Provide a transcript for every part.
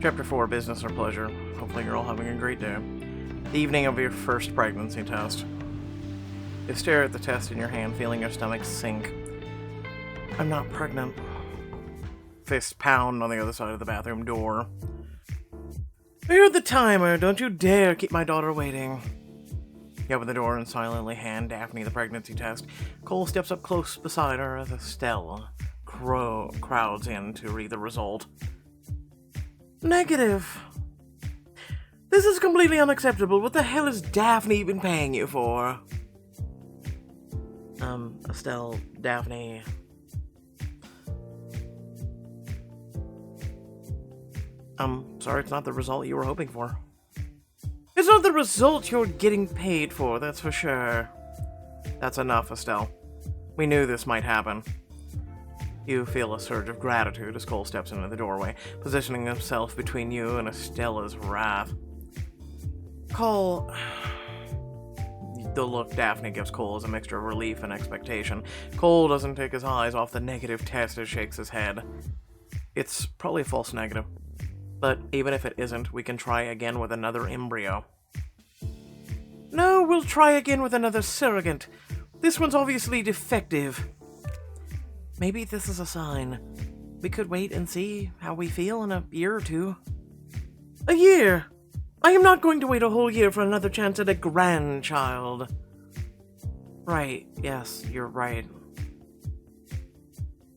Chapter 4, Business or Pleasure. Hopefully you're all having a great day. The evening of your first pregnancy test. You stare at the test in your hand, feeling your stomach sink. I'm not pregnant. Fist pound on the other side of the bathroom door. You're the timer. Don't you dare keep my daughter waiting. You open the door and silently hand Daphne the pregnancy test. Cole steps up close beside her as Estelle crowds in to read the result. Negative. This is completely unacceptable. What the hell has Daphne been paying you for? Estelle, Daphne. Sorry, it's not the result you were hoping for. It's not the result you're getting paid for, that's for sure. That's enough, Estelle. We knew this might happen. You feel a surge of gratitude as Cole steps into the doorway, positioning himself between you and Estella's wrath. Cole... The look Daphne gives Cole is a mixture of relief and expectation. Cole doesn't take his eyes off the negative test and shakes his head. It's probably a false negative. But even if it isn't, we can try again with another embryo. No, we'll try again with another surrogate. This one's obviously defective. Maybe this is a sign. We could wait and see how we feel in a year or two. A year? I am not going to wait a whole year for another chance at a grandchild. Right, yes, you're right.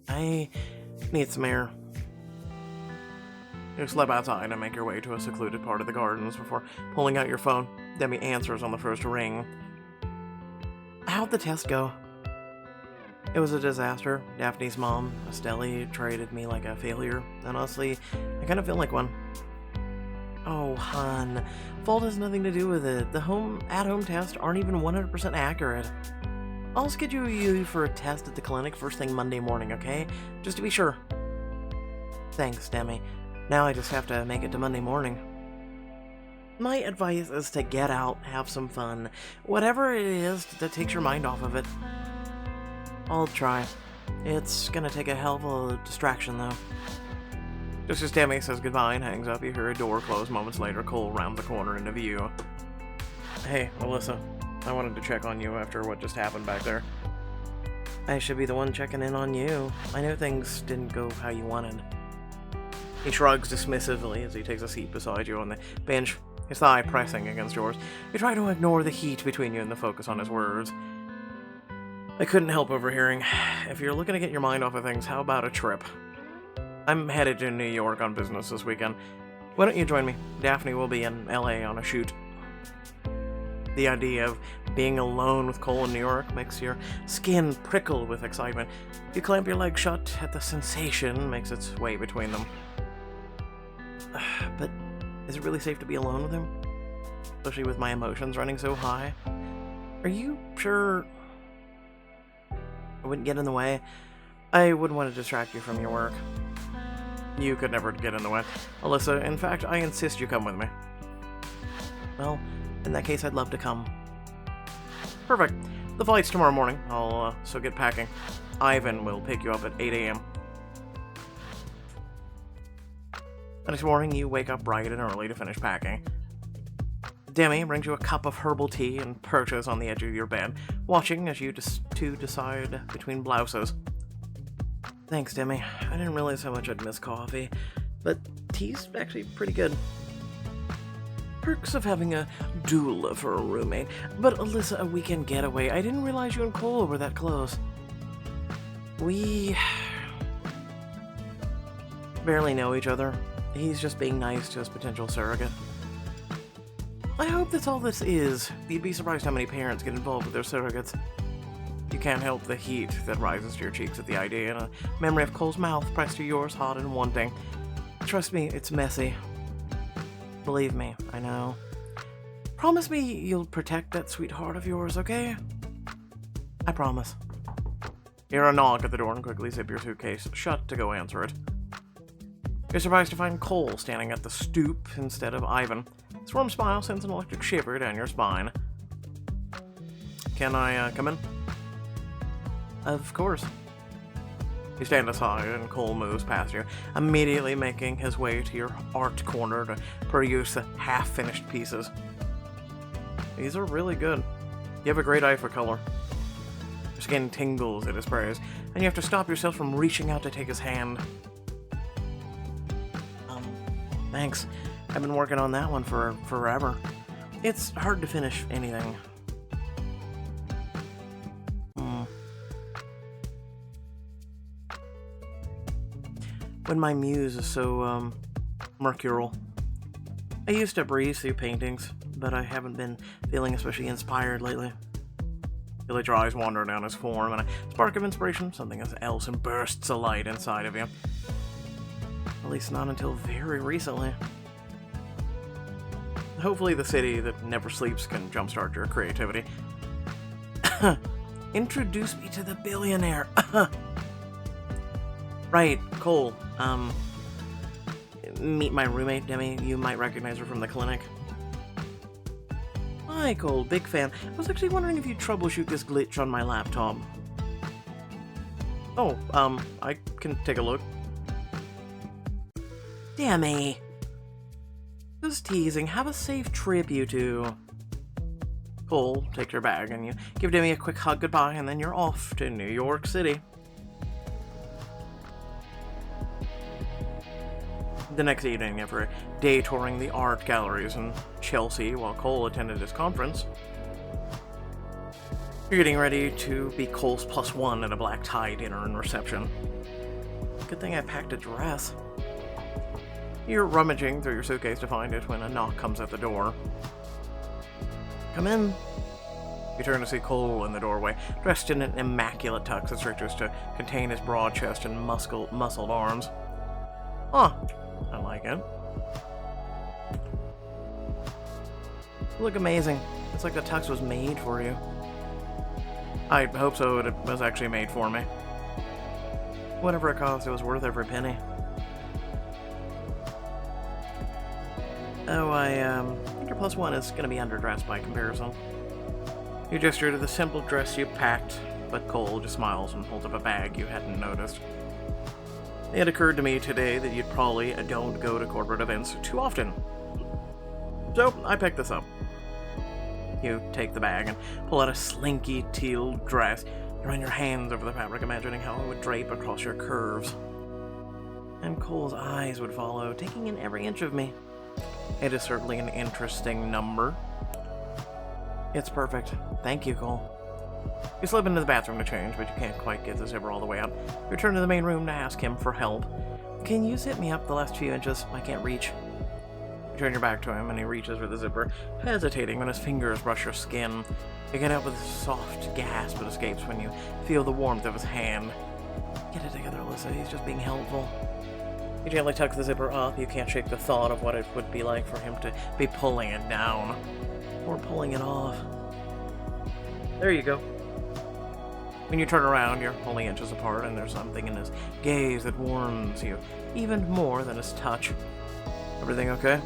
I need some air. You slip outside and make your way to a secluded part of the gardens before pulling out your phone. Demi answers on the first ring. How'd the test go? It was a disaster. Daphne's mom, Estelle, treated me like a failure. And honestly, I kind of feel like one. Oh, hon. Fault has nothing to do with it. The at-home tests aren't even 100% accurate. I'll schedule you for a test at the clinic first thing Monday morning, okay? Just to be sure. Thanks, Demi. Now I just have to make it to Monday morning. My advice is to get out, have some fun. Whatever it is that takes your mind off of it. I'll try. It's gonna take a hell of a distraction, though. Just as Demi says goodbye and hangs up, you hear a door close. Moments later, Cole rounds the corner into view. Hey, Alyssa. I wanted to check on you after what just happened back there. I should be the one checking in on you. I know things didn't go how you wanted. He shrugs dismissively as he takes a seat beside you on the bench, his thigh pressing against yours. You try to ignore the heat between you and the focus on his words. I couldn't help overhearing. If you're looking to get your mind off of things, how about a trip? I'm headed to New York on business this weekend. Why don't you join me? Daphne will be in LA on a shoot. The idea of being alone with Cole in New York makes your skin prickle with excitement. You clamp your legs shut at the sensation makes its way between them. But is it really safe to be alone with him? Especially with my emotions running so high? Are you sure I wouldn't get in the way? I wouldn't want to distract you from your work. You could never get in the way. Alyssa, in fact, I insist you come with me. Well, in that case, I'd love to come. Perfect. The flight's tomorrow morning. So get packing. Ivan will pick you up at 8 a.m. The next morning, you wake up bright and early to finish packing. Demi brings you a cup of herbal tea and perches on the edge of your bed, watching as you two decide between blouses. Thanks, Demi. I didn't realize how much I'd miss coffee, but tea's actually pretty good. Perks of having a doula for a roommate. But Alyssa, a weekend getaway. I didn't realize you and Cole were that close. We barely know each other. He's just being nice to his potential surrogate. I hope that's all this is. You'd be surprised how many parents get involved with their surrogates. You can't help the heat that rises to your cheeks at the idea, and a memory of Cole's mouth pressed to yours, hot and wanting. Trust me, it's messy. Believe me, I know. Promise me you'll protect that sweetheart of yours, okay? I promise. You hear a knock at the door and quickly zip your suitcase shut to go answer it. You're surprised to find Cole standing at the stoop instead of Ivan. His warm smile sends an electric shiver down your spine. Can I come in? Of course. You stand aside and Cole moves past you, immediately making his way to your art corner to peruse the half-finished pieces. These are really good. You have a great eye for color. Your skin tingles at his praise, and you have to stop yourself from reaching out to take his hand. Thanks. I've been working on that one for forever. It's hard to finish anything. When my muse is so, mercurial. I used to breeze through paintings, but I haven't been feeling especially inspired lately. You let your eyes wander down his form, and a spark of inspiration, something else, and bursts a light inside of you. At least not until very recently. Hopefully the city that never sleeps can jumpstart your creativity. Introduce me to the billionaire. Right, Cole. Meet my roommate, Demi. You might recognize her from the clinic. Hi, Cole. Big fan. I was actually wondering if you'd troubleshoot this glitch on my laptop. Oh, I can take a look. Demi. Just teasing. Have a safe trip, you two. Cole takes your bag and you give Demi a quick hug goodbye, and then you're off to New York City. The next evening, after a day touring the art galleries in Chelsea while Cole attended his conference, you're getting ready to be Cole's +1 at a black tie dinner and reception. Good thing I packed a dress. You're rummaging through your suitcase to find it when a knock comes at the door. Come in. You turn to see Cole in the doorway, dressed in an immaculate tux that stretches to contain his broad chest and muscled arms. Huh. I like it. You look amazing. It's like the tux was made for you. I hope so. It was actually made for me. Whatever it cost, it was worth every penny. Oh, I think your +1 is going to be underdressed by comparison. You gesture to the simple dress you packed, but Cole just smiles and holds up a bag you hadn't noticed. It occurred to me today that you'd probably don't go to corporate events too often. So, I picked this up. You take the bag and pull out a slinky teal dress. You run your hands over the fabric, imagining how it would drape across your curves. And Cole's eyes would follow, taking in every inch of me. It is certainly an interesting number. It's perfect. Thank you, Cole. You slip into the bathroom to change, but you can't quite get the zipper all the way up. You return to the main room to ask him for help. Can you zip me up the last few inches? I can't reach. You turn your back to him, and he reaches for the zipper, hesitating when his fingers brush your skin. You get up with a soft gasp that escapes when you feel the warmth of his hand. Get it together, Alyssa. He's just being helpful. You gently tuck the zipper up. You can't shake the thought of what it would be like for him to be pulling it down. Or pulling it off. There you go. When you turn around, you're only inches apart, and there's something in his gaze that warms you, even more than his touch. Everything okay?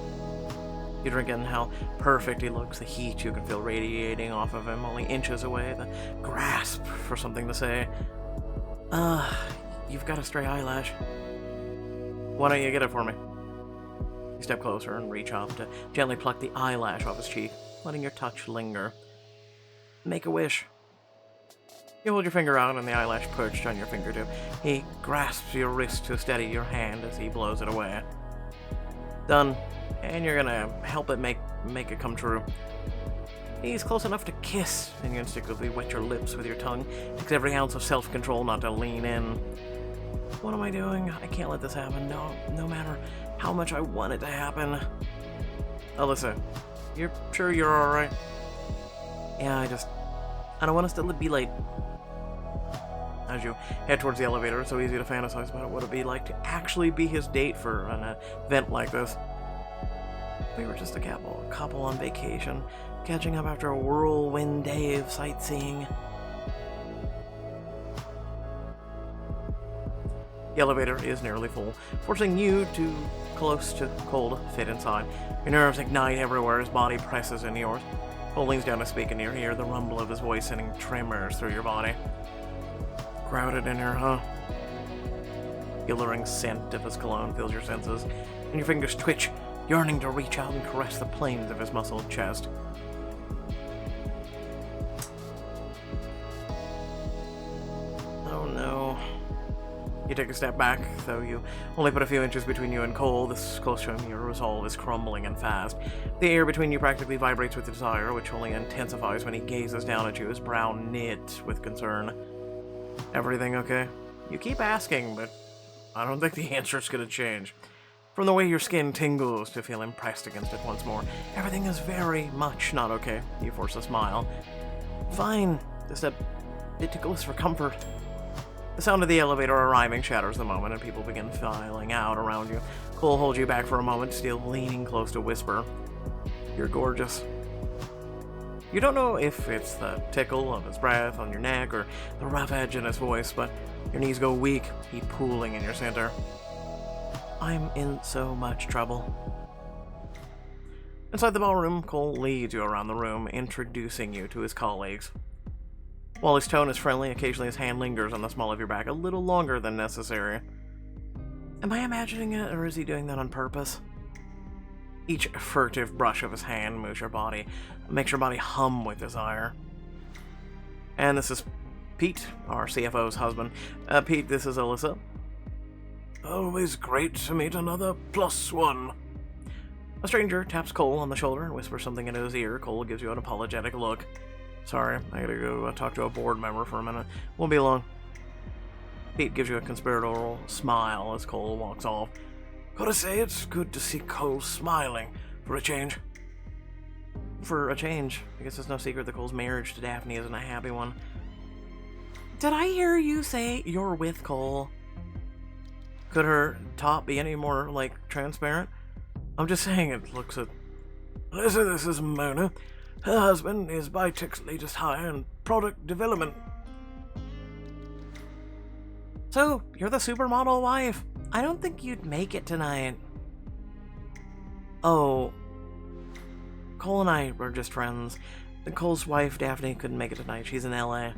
You drink in how perfect he looks, the heat you can feel radiating off of him, only inches away, the grasp for something to say. You've got a stray eyelash. Why don't you get it for me? You step closer and reach up to gently pluck the eyelash off his cheek, letting your touch linger. Make a wish. You hold your finger out and the eyelash perched on your fingertip. He grasps your wrist to steady your hand as he blows it away. Done. And you're gonna help it make it come true. He's close enough to kiss, and you instinctively wet your lips with your tongue. It takes every ounce of self-control not to lean in. What am I doing? I can't let this happen. No matter how much I want it to happen. Alyssa, you're sure you're alright? Yeah, I don't want us to be late. As you head towards the elevator, it's so easy to fantasize about what it'd be like to actually be his date for an event like this. We were just a couple on vacation, catching up after a whirlwind day of sightseeing. The elevator is nearly full, forcing you too close to Cole to fit inside. Your nerves ignite everywhere, his body presses into yours. Cole leans down to speak, and you hear the rumble of his voice sending tremors through your body. Crowded in here, huh? The alluring scent of his cologne fills your senses, and your fingers twitch, yearning to reach out and caress the planes of his muscled chest. Oh no. You take a step back, though you only put a few inches between you and Cole. This close to him, your resolve is crumbling and fast. The air between you practically vibrates with desire, which only intensifies when he gazes down at you, his brow knit with concern. Everything okay? You keep asking, but I don't think the answer's gonna change. From the way your skin tingles to feel impressed against it once more, everything is very much not okay. You force a smile. Fine, just a bit too close for comfort. The sound of the elevator arriving shatters the moment, and people begin filing out around you. Cole holds you back for a moment, still leaning close to whisper, "You're gorgeous." You don't know if it's the tickle of his breath on your neck or the rough edge in his voice, but your knees go weak, heat pooling in your center. I'm in so much trouble. Inside the ballroom, Cole leads you around the room, introducing you to his colleagues. While his tone is friendly, occasionally his hand lingers on the small of your back a little longer than necessary. Am I imagining it, or is he doing that on purpose? Each furtive brush of his hand moves your body, makes your body hum with desire. And this is Pete, our CFO's husband. Pete, this is Alyssa. Always great to meet another +1. A stranger taps Cole on the shoulder and whispers something into his ear. Cole gives you an apologetic look. Sorry, I gotta go talk to a board member for a minute. Won't be long. Pete gives you a conspiratorial smile as Cole walks off. Gotta say, it's good to see Cole smiling, for a change. For a change? I guess it's no secret that Cole's marriage to Daphne isn't a happy one. Did I hear you say you're with Cole? Could her top be any more, transparent? I'm just saying it looks at... Alyssa, this is Mona. Her husband is Bitech's latest hire in product development. So, you're the supermodel wife. I don't think you'd make it tonight. Oh. Cole and I were just friends. Cole's wife, Daphne, couldn't make it tonight. She's in LA.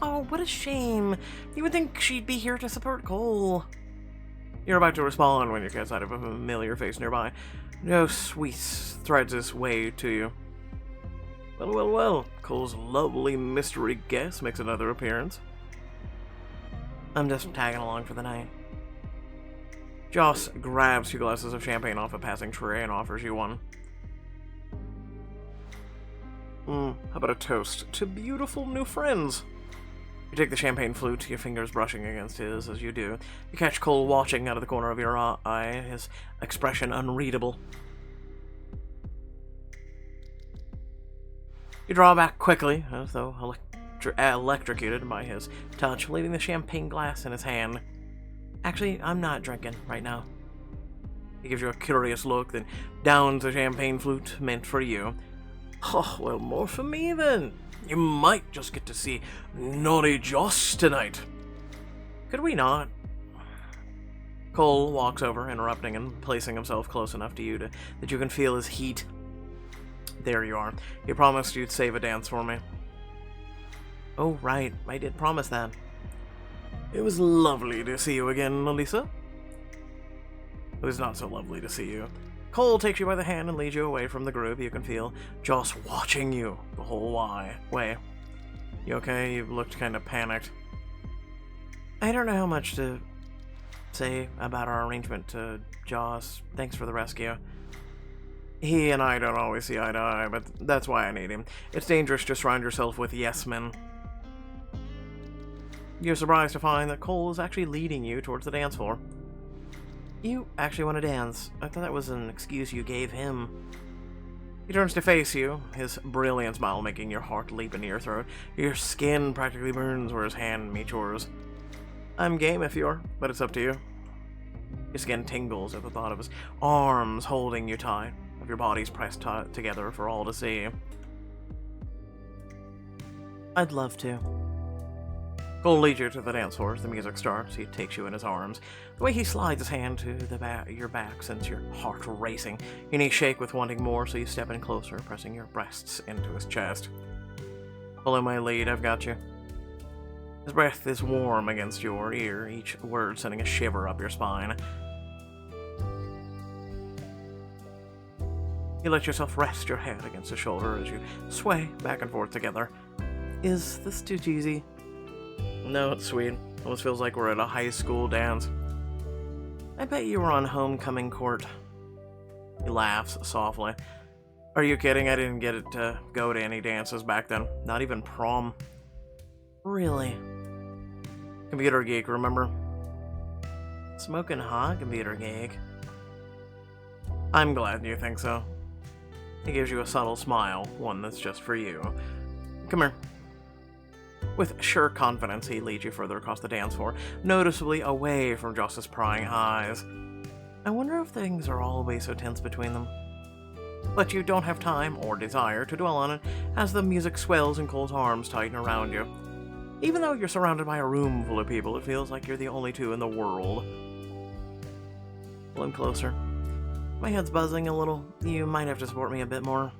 Oh, what a shame. You would think she'd be here to support Cole. You're about to respond when you catch sight of a familiar face nearby. No sweet threads his way to you. Well, well, well. Cole's lovely mystery guest makes another appearance. I'm just tagging along for the night. Joss grabs 2 glasses of champagne off a passing tray and offers you one. How about a toast to beautiful new friends? You take the champagne flute, your fingers brushing against his as you do. You catch Cole watching out of the corner of your eye, his expression unreadable. You draw back quickly, as though electrocuted by his touch, leaving the champagne glass in his hand. Actually, I'm not drinking right now. He gives you a curious look, then downs the champagne flute meant for you. Oh, well, more for me then. You might just get to see Naughty Joss tonight. Could we not? Cole walks over, interrupting and placing himself close enough to you that you can feel his heat. There you are. You promised you'd save a dance for me. Oh, right. I did promise that. It was lovely to see you again, Alyssa. It was not so lovely to see you. Cole takes you by the hand and leads you away from the group. You can feel Joss watching you the whole way. You okay? You looked kind of panicked. I don't know how much to say about our arrangement to Joss. Thanks for the rescue. He and I don't always see eye to eye, but that's why I need him. It's dangerous to surround yourself with yes-men. You're surprised to find that Cole is actually leading you towards the dance floor. You actually want to dance? I thought that was an excuse you gave him. He turns to face you, his brilliant smile making your heart leap into your throat. Your skin practically burns where his hand meets yours. I'm game if you are, but it's up to you. Your skin tingles at the thought of his arms holding you tight, of your bodies pressed together for all to see. I'd love to. Cole leads you to the dance floor as the music starts. He takes you in his arms. The way he slides his hand to your back sends your heart racing. Your knees shake with wanting more, so you step in closer, pressing your breasts into his chest. Follow my lead, I've got you. His breath is warm against your ear, each word sending a shiver up your spine. You let yourself rest your head against his shoulder as you sway back and forth together. Is this too cheesy? No, it's sweet. Almost feels like we're at a high school dance. I bet you were on homecoming court. He laughs softly. Are you kidding? I didn't get to go to any dances back then. Not even prom. Really? Computer geek, remember? Smoking hot computer geek. I'm glad you think so. He gives you a subtle smile, one that's just for you. Come here. With sure confidence, he leads you further across the dance floor, noticeably away from Joss's prying eyes. I wonder if things are always so tense between them. But you don't have time or desire to dwell on it as the music swells and Cole's arms tighten around you. Even though you're surrounded by a room full of people, it feels like you're the only two in the world. Pull him closer. My head's buzzing a little. You might have to support me a bit more.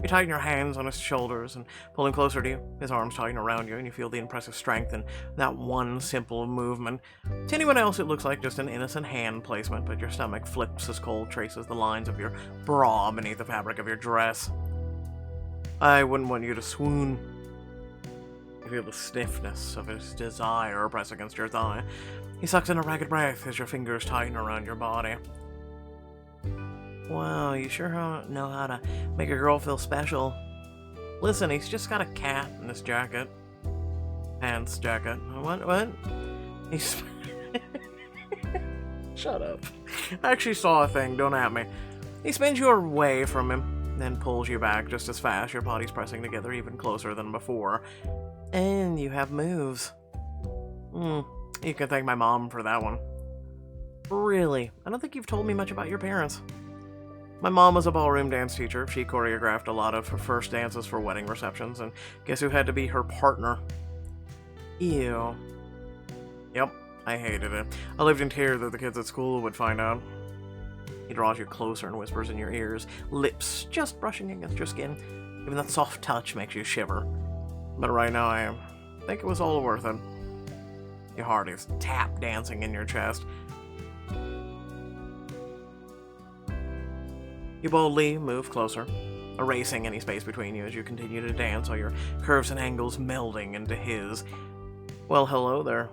You tighten your hands on his shoulders and pull him closer to you. His arms tighten around you, and you feel the impressive strength in that one simple movement. To anyone else, it looks like just an innocent hand placement, but your stomach flips as Cole traces the lines of your bra beneath the fabric of your dress. I wouldn't want you to swoon. You feel the stiffness of his desire press against your thigh. He sucks in a ragged breath as your fingers tighten around your body. Wow, you sure know how to make a girl feel special. Listen, he's just got a cat in this jacket. Pants jacket. What? He's... Shut up. I actually saw a thing, don't at me. He spins you away from him, then pulls you back just as fast, your bodies pressing together even closer than before. And you have moves. You can thank my mom for that one. Really? I don't think you've told me much about your parents. My mom was a ballroom dance teacher. She choreographed a lot of her first dances for wedding receptions, and guess who had to be her partner? Ew. Yep, I hated it. I lived in terror that the kids at school would find out. He draws you closer and whispers in your ears, lips just brushing against your skin. Even that soft touch makes you shiver. But right now I think it was all worth it. Your heart is tap dancing in your chest. You boldly move closer, erasing any space between you as you continue to dance, all your curves and angles melding into his. Well, hello there.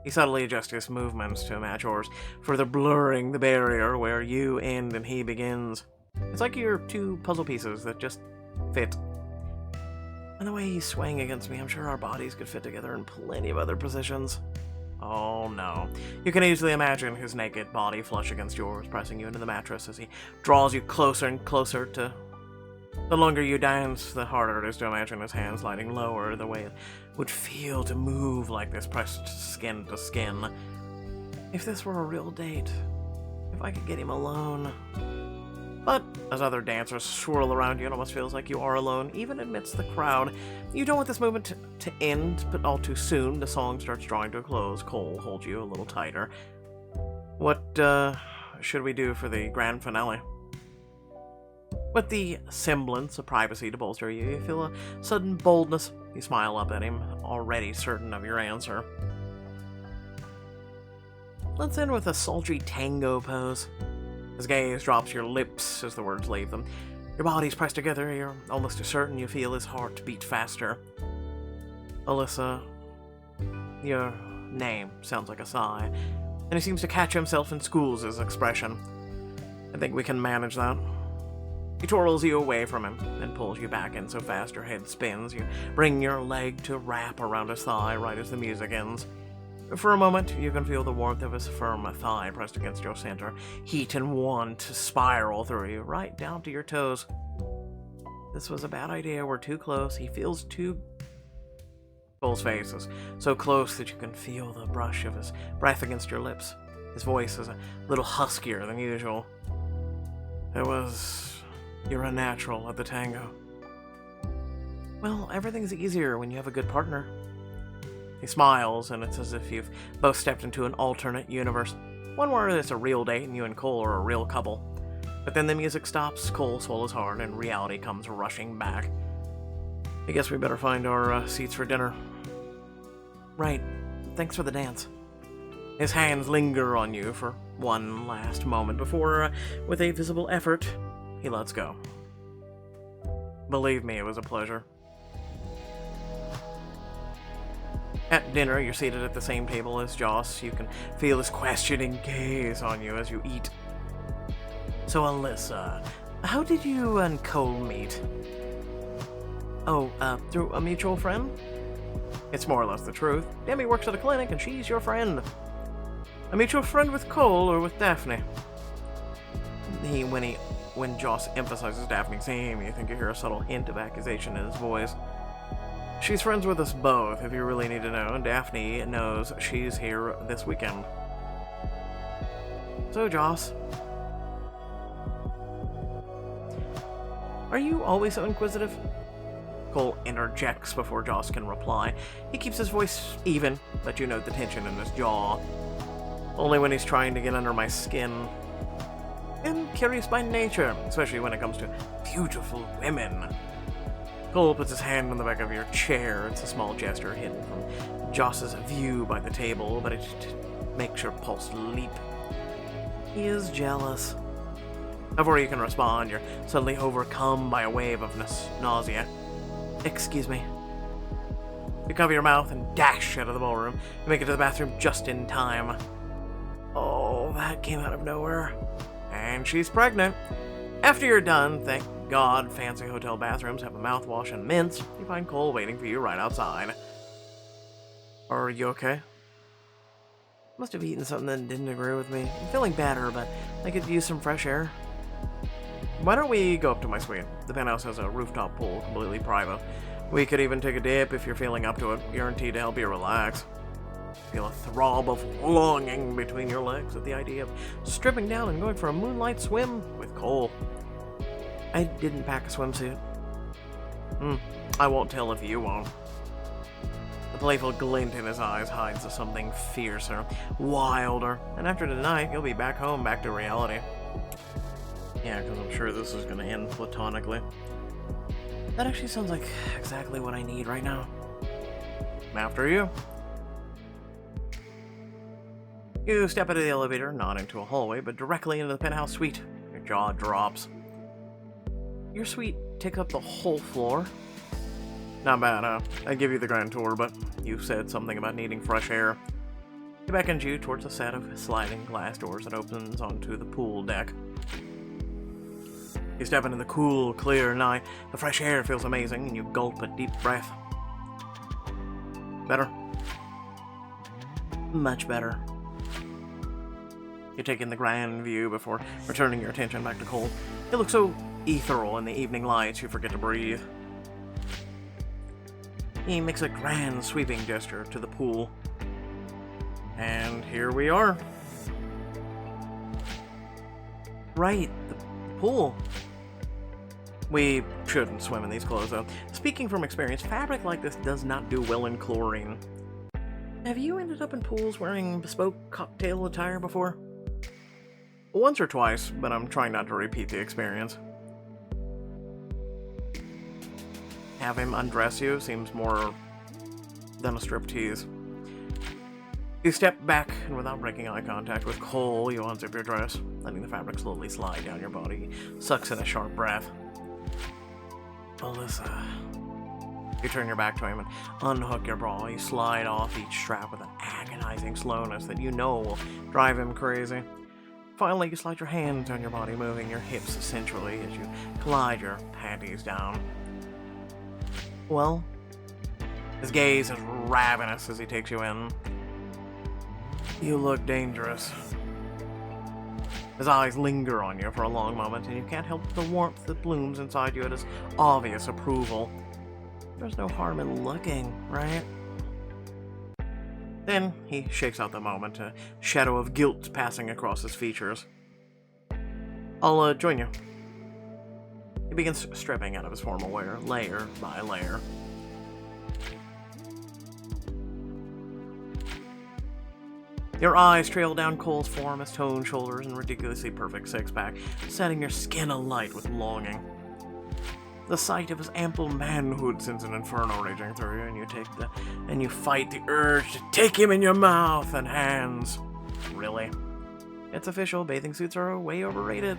He subtly adjusts his movements to match yours, further blurring the barrier where you end and he begins. It's like you're two puzzle pieces that just fit. And the way he's swaying against me, I'm sure our bodies could fit together in plenty of other positions. Oh no. You can easily imagine his naked body flush against yours, pressing you into the mattress as he draws you closer and closer to... The longer you dance, the harder it is to imagine his hands sliding lower, the way it would feel to move like this, pressed skin to skin. If this were a real date, if I could get him alone... But as other dancers swirl around you, it almost feels like you are alone, even amidst the crowd. You don't want this movement to end, but all too soon, the song starts drawing to a close. Cole holds you a little tighter. What, should we do for the grand finale? With the semblance of privacy to bolster you, you feel a sudden boldness. You smile up at him, already certain of your answer. Let's end with a sultry tango pose. His gaze drops your lips as the words leave them. Your bodies pressed together, you're almost certain you feel his heart beat faster. Alyssa, your name sounds like a sigh, and he seems to catch himself and schools his expression. I think we can manage that. He twirls you away from him, then pulls you back in so fast your head spins. You bring your leg to wrap around his thigh right as the music ends. For a moment, you can feel the warmth of his firm thigh pressed against your center, heat and want to spiral through you, right down to your toes. This was a bad idea, we're too close, he feels too... Cole's face is so close that you can feel the brush of his breath against your lips. His voice is a little huskier than usual. You're a natural at the tango. Well, everything's easier when you have a good partner. He smiles, and it's as if you've both stepped into an alternate universe. One where it's a real date and you and Cole are a real couple. But then the music stops, Cole swallows hard, and reality comes rushing back. I guess we better find our seats for dinner. Right. Thanks for the dance. His hands linger on you for one last moment before, with a visible effort, he lets go. Believe me, it was a pleasure. At dinner, you're seated at the same table as Joss. You can feel his questioning gaze on you as you eat. So, Alyssa, how did you and Cole meet? Oh, through a mutual friend? It's more or less the truth. Demi works at a clinic and she's your friend. A mutual friend with Cole or with Daphne? When Joss emphasizes Daphne's name, you think you hear a subtle hint of accusation in his voice. She's friends with us both, if you really need to know, and Daphne knows she's here this weekend. So, Joss, are you always so inquisitive? Cole interjects before Joss can reply. He keeps his voice even, but you note the tension in his jaw. Only when he's trying to get under my skin. I'm curious by nature, especially when it comes to beautiful women. Cole puts his hand on the back of your chair. It's a small gesture hidden from Joss's view by the table, but it makes your pulse leap. He is jealous. Before you can respond, you're suddenly overcome by a wave of nausea. Excuse me. You cover your mouth and dash out of the ballroom. You make it to the bathroom just in time. Oh, that came out of nowhere. And she's pregnant. After you're done, thank God fancy hotel bathrooms have a mouthwash and mints. You find Cole waiting for you right outside. Are you okay? Must have eaten something that didn't agree with me. I'm feeling better, but I could use some fresh air. Why don't we go up to my suite? The penthouse has a rooftop pool, completely private. We could even take a dip if you're feeling up to it, guaranteed to help you relax. Feel a throb of longing between your legs at the idea of stripping down and going for a moonlight swim with Cole. I didn't pack a swimsuit. I won't tell if you won't. The playful glint in his eyes hides something fiercer, wilder, and after tonight, you'll be back home, back to reality. Yeah, because I'm sure this is going to end platonically. That actually sounds like exactly what I need right now. After you. You step out of the elevator, not into a hallway, but directly into the penthouse suite. Your jaw drops. Your suite takes up the whole floor. Not bad, huh? I'd give you the grand tour, but you said something about needing fresh air. He beckons you towards a set of sliding glass doors that opens onto the pool deck. You step into the cool, clear night. The fresh air feels amazing, and you gulp a deep breath. Better? Much better. You take in the grand view before returning your attention back to Cole. It looks so ethereal in the evening lights, you forget to breathe. He makes a grand sweeping gesture to the pool. And here we are. Right, the pool. We shouldn't swim in these clothes, though. Speaking from experience, fabric like this does not do well in chlorine. Have you ended up in pools wearing bespoke cocktail attire before? Once or twice, but I'm trying not to repeat the experience. Have him undress you seems more than a striptease. You step back, and without breaking eye contact with Cole, you unzip your dress, letting the fabric slowly slide down your body. He sucks in a sharp breath. Alyssa. You turn your back to him and unhook your bra. You slide off each strap with an agonizing slowness that you know will drive him crazy. Finally, you slide your hands on your body, moving your hips sensually as you glide your panties down. Well, his gaze is ravenous as he takes you in. You look dangerous. His eyes linger on you for a long moment, and you can't help the warmth that blooms inside you at his obvious approval. There's no harm in looking, right? Then he shakes out the moment, a shadow of guilt passing across his features. I'll join you. He begins stripping out of his formal wear, layer by layer. Your eyes trail down Cole's form, his toned shoulders, and ridiculously perfect six-pack, setting your skin alight with longing. The sight of his ample manhood sends an inferno raging through you, and you fight the urge to take him in your mouth and hands. Really? It's official, bathing suits are way overrated.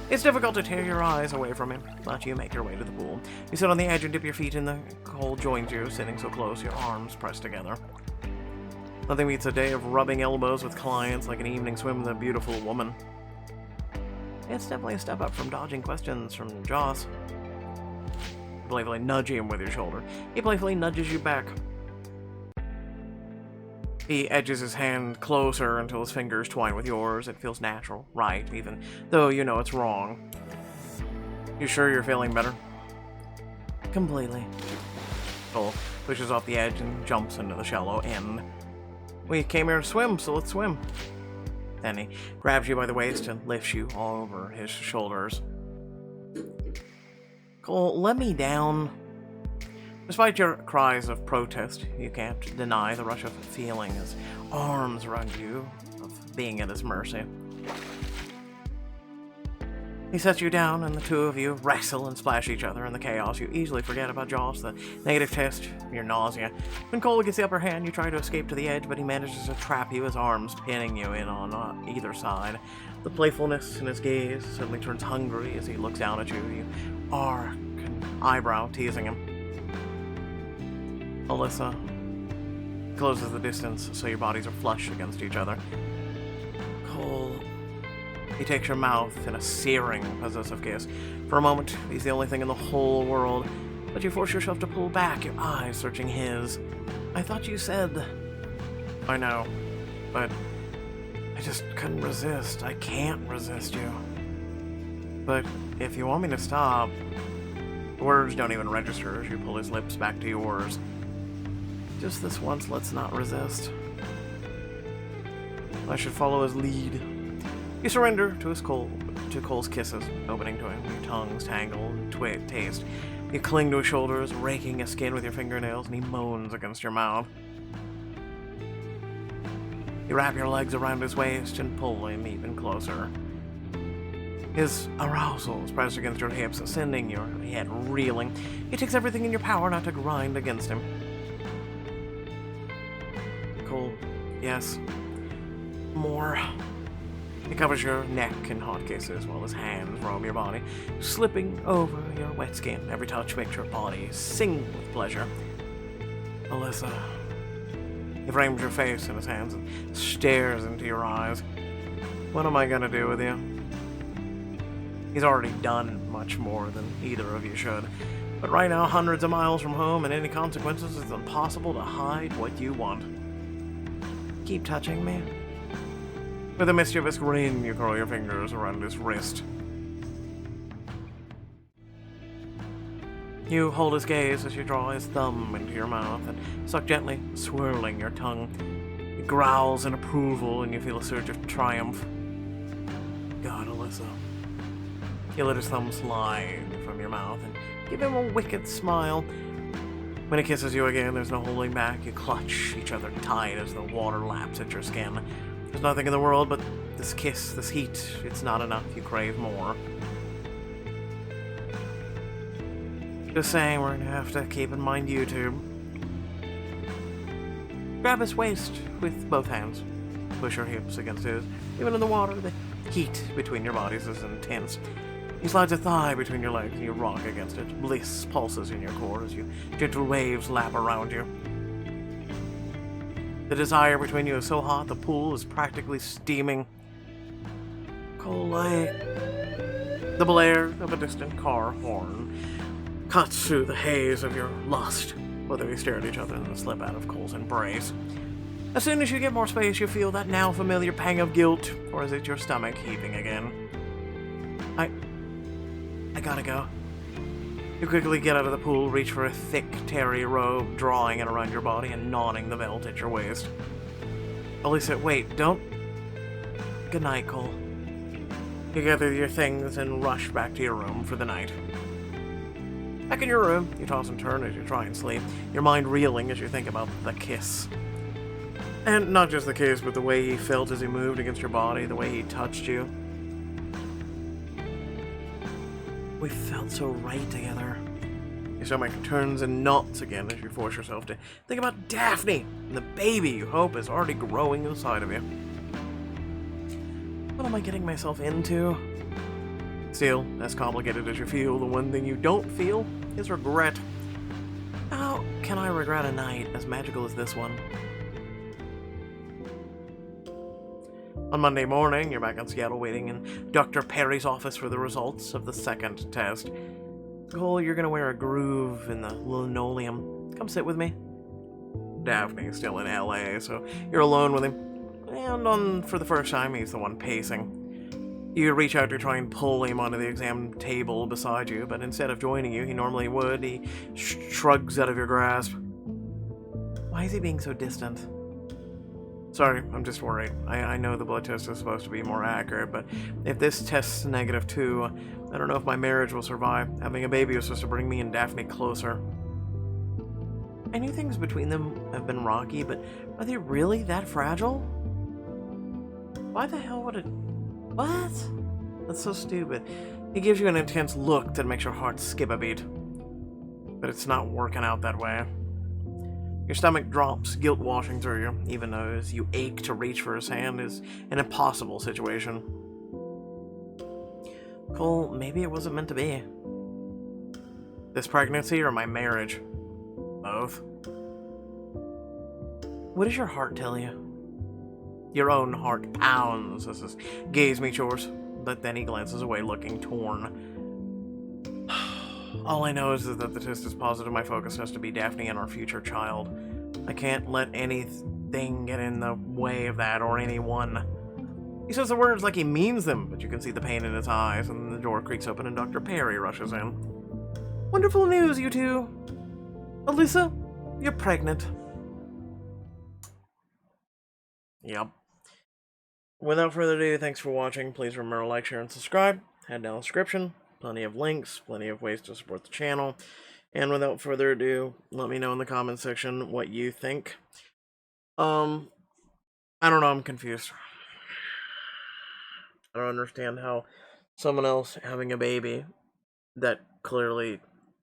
It's difficult to tear your eyes away from him, but you make your way to the pool. You sit on the edge and dip your feet in the cold joins you, sitting so close, your arms pressed together. Nothing beats a day of rubbing elbows with clients like an evening swim with a beautiful woman. It's definitely a step up from dodging questions from Joss. You playfully nudge him with your shoulder. He playfully nudges you back. He edges his hand closer until his fingers twine with yours. It feels natural, right, even though you know it's wrong. You sure you're feeling better? Completely. Cole pushes off the edge and jumps into the shallow end. We came here to swim, so let's swim. Then he grabs you by the waist and lifts you all over his shoulders. Cole, let me down. Despite your cries of protest, you can't deny the rush of feeling his arms around you, of being at his mercy. He sets you down, and the two of you wrestle and splash each other in the chaos. You easily forget about Joss, the negative test, your nausea. When Cole gets the upper hand, you try to escape to the edge, but he manages to trap you, his arms pinning you in on either side. The playfulness in his gaze suddenly turns hungry as he looks down at you. You arc an eyebrow, teasing him. Alyssa closes the distance so your bodies are flush against each other. Cole... He takes your mouth in a searing, possessive kiss. For a moment, he's the only thing in the whole world, but you force yourself to pull back, your eyes searching his. I thought you said... I know, but I just couldn't resist. I can't resist you. But if you want me to stop... Words don't even register as you pull his lips back to yours. Just this once, let's not resist. I should follow his lead. You surrender to Cole's kisses, opening to him. Your tongues tangle and taste. You cling to his shoulders, raking his skin with your fingernails, and he moans against your mouth. You wrap your legs around his waist and pull him even closer. His arousal is pressed against your hips, sending your head reeling. It takes everything in your power not to grind against him. Cole, yes. More. He covers your neck in hot kisses while his hands roam your body, slipping over your wet skin. Every touch makes your body sing with pleasure. Alyssa. He frames your face in his hands and stares into your eyes. What am I gonna do with you? He's already done much more than either of you should. But right now, hundreds of miles from home and any consequences, it's impossible to hide what you want. Keep touching me. With a mischievous grin, you curl your fingers around his wrist. You hold his gaze as you draw his thumb into your mouth and suck gently, swirling your tongue. He growls in approval and you feel a surge of triumph. God, Alyssa. You let his thumb slide from your mouth and give him a wicked smile. When he kisses you again, there's no holding back. You clutch each other tight as the water laps at your skin. There's nothing in the world but this kiss, this heat. It's not enough. You crave more. Just saying, we're gonna have to keep in mind YouTube. Grab his waist with both hands. Push your hips against his. Even in the water, the heat between your bodies is intense. He slides a thigh between your legs and you rock against it. Bliss pulses in your core as gentle waves lap around you. The desire between you is so hot, the pool is practically steaming. Cole, the blare of a distant car horn cuts through the haze of your lust. Whether you stare at each other and then slip out of Cole's embrace. As soon as you get more space, you feel that now familiar pang of guilt, or is it your stomach heaving again? I gotta go. You quickly get out of the pool, reach for a thick, terry robe, drawing it around your body and knotting the belt at your waist. Alyssa, wait, don't... Good night, Cole. You gather your things and rush back to your room for the night. Back in your room, you toss and turn as you try and sleep, your mind reeling as you think about the kiss. And not just the kiss, but the way he felt as he moved against your body, the way he touched you. We felt so right together. Your stomach turns in knots again as you force yourself to think about Daphne and the baby you hope is already growing inside of you. What am I getting myself into? Still, as complicated as you feel, the one thing you don't feel is regret. How can I regret a night as magical as this one? On Monday morning, you're back in Seattle waiting in Dr. Perry's office for the results of the second test. Cole, you're gonna wear a groove in the linoleum. Come sit with me. Daphne's still in LA, so you're alone with him. And for the first time, he's the one pacing. You reach out to try and pull him onto the exam table beside you, but instead of joining you, he normally would, he shrugs out of your grasp. Why is he being so distant? Sorry, I'm just worried. I know the blood test is supposed to be more accurate, but if this test's -2, I don't know if my marriage will survive. Having a baby was supposed to bring me and Daphne closer. I knew things between them have been rocky, but are they really that fragile? Why the hell would it... What? That's so stupid. He gives you an intense look that makes your heart skip a beat. But it's not working out that way. Your stomach drops, guilt washing through you, even though as you ache to reach for his hand is an impossible situation. Cole, maybe it wasn't meant to be. This pregnancy or my marriage? Both. What does your heart tell you? Your own heart pounds as his gaze meets yours, but then he glances away looking torn. All I know is that the test is positive. My focus has to be Daphne and our future child. I can't let anything get in the way of that, or anyone. He says the words like he means them, but you can see the pain in his eyes, and the door creaks open and Dr. Perry rushes in. Wonderful news, you two. Alyssa, you're pregnant. Yep. Without further ado, thanks for watching. Please remember to like, share, and subscribe. Head down the description. Plenty of links, plenty of ways to support the channel. And without further ado, let me know in the comment section what you think. I don't know, I'm confused. I don't understand how someone else having a baby that clearly,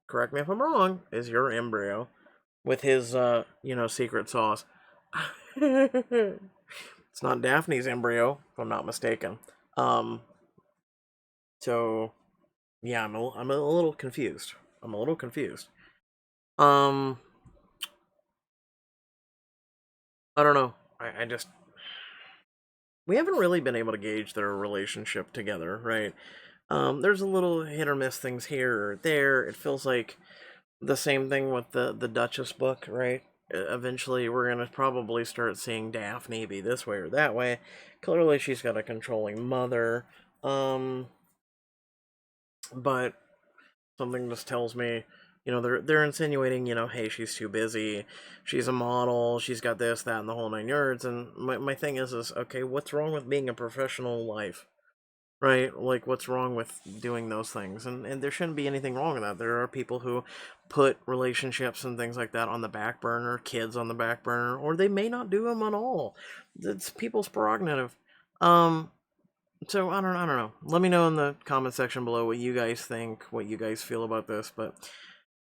correct me if I'm wrong, is your embryo with his, secret sauce. It's not Daphne's embryo, if I'm not mistaken. So, yeah, I'm a little confused. I'm a little confused. I don't know. I just... We haven't really been able to gauge their relationship together, right? There's a little hit or miss things here or there. It feels like the same thing with the Duchess book, right? Eventually, we're going to probably start seeing Daphne be this way or that way. Clearly, she's got a controlling mother. But something just tells me, they're insinuating, hey, she's too busy, she's a model, she's got this, that, and the whole 9 yards, and my thing is, okay, what's wrong with being a professional life, right? Like, what's wrong with doing those things? And there shouldn't be anything wrong with that. There are people who put relationships and things like that on the back burner, kids on the back burner, or they may not do them at all. It's people's prerogative. So, I don't know. Let me know in the comment section below what you guys think, what you guys feel about this, but,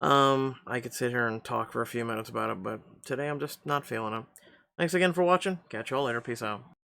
I could sit here and talk for a few minutes about it, but today I'm just not feeling it. Thanks again for watching. Catch y'all later. Peace out.